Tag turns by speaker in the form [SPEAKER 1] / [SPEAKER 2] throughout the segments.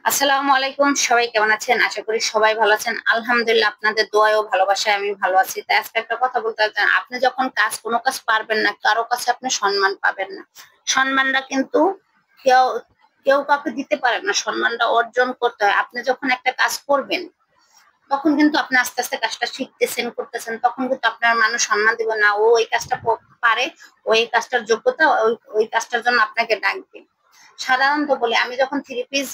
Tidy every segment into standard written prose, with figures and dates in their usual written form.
[SPEAKER 1] আসসালামু আলাইকুম। সবাই কেমন আছেন? আশা করি সবাই ভালো আছেন। আলহামদুলিল্লাহ আপনাদের দোয়ায় ও ভালোবাসায় আমি ভালো আছি। তাই আজকে একটা কথা বলতে চাই, আপনি যখন কোনো কাজ পারবেন না, কারো কাছে আপনি সম্মান পাবেন না। সম্মানটা কিন্তু কেউ কেউ কাউকে দিতে পারে না। সম্মানটা অর্জন করতে হয়। আপনি যখন একটা কাজ করবেন, তখন কিন্তু আপনি আস্তে আস্তে কাজটা শিখতেছেন, করতেছেন। তখন কিন্তু আপনার মানুষ সম্মান দিবে না। ও এই কাজটা পারে, ও এই কাজটার যোগ্যতা, ওই কাজটার জন্য আপনাকে ডাকবে। সাধারণত বলি, আমি যখন থ্রি পিস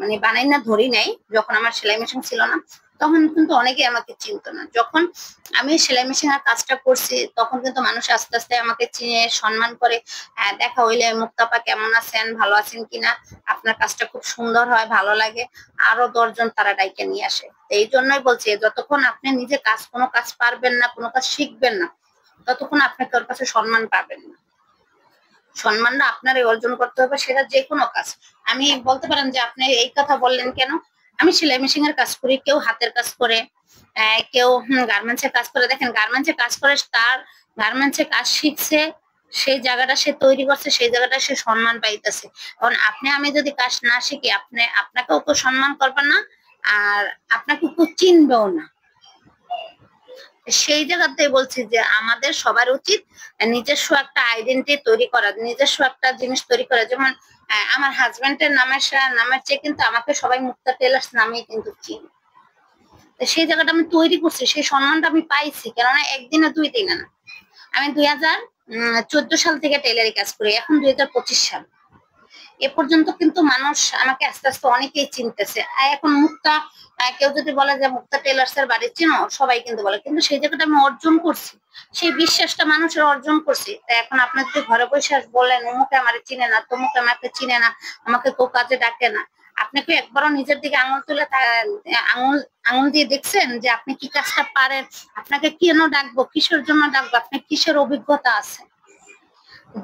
[SPEAKER 1] মানে বানাই না ধরি নাই, যখন আমার সেলাই মেশিন ছিল না, তখন কিন্তু অনেকে আমাকে চিনতো না। যখন আমি সেলাই মেশিনের কাজটা করছি, তখন কিন্তু মানুষ আস্তে আস্তে আমাকে চিনে সম্মান করে। দেখা হইলে, মুক্তাপা কেমন আছেন, ভালো আছেন কিনা, আপনার কাজটা খুব সুন্দর হয়, ভালো লাগে, আরো 10 জন তারা ডাইকে নিয়ে আসে। এই জন্যই বলছি, যতক্ষণ আপনি নিজে কোনো কাজ পারবেন না, কোনো কাজ শিখবেন না, ততক্ষণ আপনি তোর কাছে সম্মান পাবেন না। সম্মানটা আপনারই অর্জন করতে হবে, সেটা যে কোনো কাজ। আমি বলতে পারেন যে আপনি এই কথা বললেন কেন? আমি সেলাই মেশিন এর কাজ করি, কেউ হাতের কাজ করে, কেউ গার্মেন্টস এর কাজ করে। দেখেন, গার্মেন্টস এর কাজ করে, তার গার্মেন্টস এর কাজ শিখছে, সেই জায়গাটা সে তৈরি করছে, সেই জায়গাটা সে সম্মান পাইতেছে। কারণ আমি যদি কাজ না শিখি, আপনাকেও কেউ সম্মান করবে না, আর আপনাকে কেউ চিনবেও না। সেই জায়গাতে বলছি যে আমাদের সবার উচিত নিজস্ব একটা আইডেন্টিটি তৈরি করা, নিজস্ব একটা জিনিস তৈরি করা। যেমন আমার হাজবেন্ডের নামের চেয়ে কিন্তু আমাকে সবাই মুক্তা টেলার্স নামেই কিন্তু চিনি। সেই জায়গাটা আমি তৈরি করছি, সেই সম্মানটা আমি পাইছি, কেননা একদিনে 2 দিনে না। আমি 2014 সাল থেকে টেলারি কাজ করি, এখন 2025 সাল। এ পর্যন্ত কিন্তু মানুষ আমাকে আস্তে আস্তে অনেকেই চিনতেছে। আর এখন কেউ যদি বলে যে মুক্তা টেলার্স এর বাড়ি চিনো, সবাই কিন্তু বলে। কিন্তু সেই জায়গাটা আমি অর্জন করছি, সেই বিশ্বাসটা মানুষের অর্জন করছি। তাই এখন আপনার যদি ঘরে বসে বললেন অমুকে আমার চিনে না, তমুকে আমাকে চিনে না, আমাকে কেউ কাজে ডাকে না, আপনি কি একবারও নিজের দিকে আঙুল তুলে আঙুল আঙুল দিয়ে দেখছেন যে আপনি কি কাজটা পারেন? আপনাকে কেন ডাকবো, কিসের জন্য ডাকবো, আপনি কিসের অভিজ্ঞতা আছে?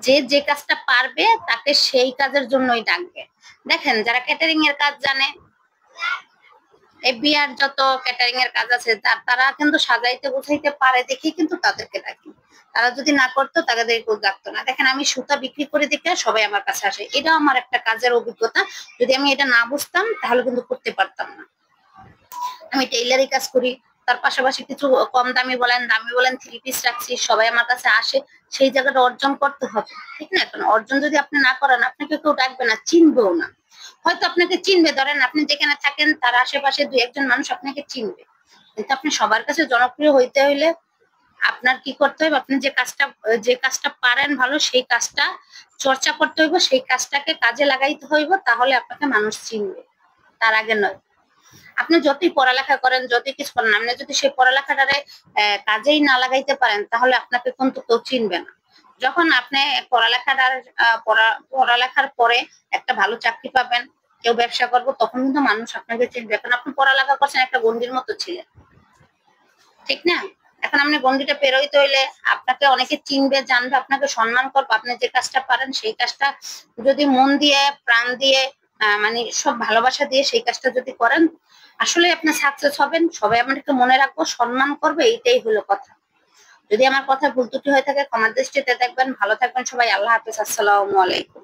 [SPEAKER 1] যে যে কাজটা পারবে তাকে সেই কাজের জন্যই ডাকবে। দেখেন, যারা ক্যাটারিং এর কাজ জানে, এই বিয়ার যত ক্যাটারিং এর কাজ আছে, তারা কিন্তু সাজাইতে গুছাইতে পারে দেখেই কিন্তু তাদেরকে ডাকি। তারা যদি না করতো, তাদের কেউ ডাকতো না। দেখেন, আমি সুতা বিক্রি করে দেখে সবাই আমার কাছে আসে, এটা আমার একটা কাজের অভিজ্ঞতা। যদি আমি এটা না বুঝতাম, তাহলে কিন্তু করতে পারতাম না। আমি টেইলারি কাজ করি, তার পাশাপাশি কিছু কম দামি বলেন, দামি বলেন, থ্রি পিস রাখছি, সবাই আমার কাছে আসে। সেই জায়গাটা অর্জন করতে হবে, ঠিক না? কারণ অর্জন যদি আপনি না করেন, আপনাকে কেউ ডাকবে না, চিনবেও না। হয়তো আপনাকে চিনবে, ধরেন আপনি যেখানে থাকেন তার আশেপাশে 2-1 জন মানুষ আপনাকে চিনবে, কিন্তু আপনি সবার কাছে জনপ্রিয় হইতে হইলে আপনার কি করতে হবে? আপনি যে কাজটা পারেন ভালো, সেই কাজটা চর্চা করতে হইব, সেই কাজটাকে কাজে লাগাইতে হইব, তাহলে আপনাকে মানুষ চিনবে, তার আগে নয়। আপনি যতই পড়ালেখা করেন, যতই কিছু করেন, আপনি যদি সেই পড়ালেখাটারে কাজেই না লাগাইতে পারেন, তাহলে আপনাকে কিন্তু কেউ চিনবে না। যখন আপনি পড়ালেখার পরে একটা ভালো চাকরি পাবেন, কেউ ব্যবসা করবো, তখন কিন্তু মানুষ আপনাকে চিনবে। কারণ আপনি পড়ালেখা করছেন একটা গণ্ডির মতো ছিলেন, ঠিক না? এখন আপনি গণ্ডিটা পেরোইতে হইলে আপনাকে অনেকে চিনবে, জানবে, আপনাকে সম্মান করবে। আপনি যে কাজটা পারেন, সেই কাজটা যদি মন দিয়ে, প্রাণ দিয়ে, মানে সব ভালোবাসা দিয়ে সেই কাজটা যদি করেন, আসলে আপনি সাকসেস হবেন। সবাই আপনাকে মনে রাখবো, সম্মান করবে, এইটাই হলো কথা। যদি আমার কথা ভুল ত্রুটি হয়ে থাকে, ক্ষমার দৃষ্টিতে দেখবেন। ভালো থাকবেন সবাই। আল্লাহ হাফেজ। আসসালামু আলাইকুম।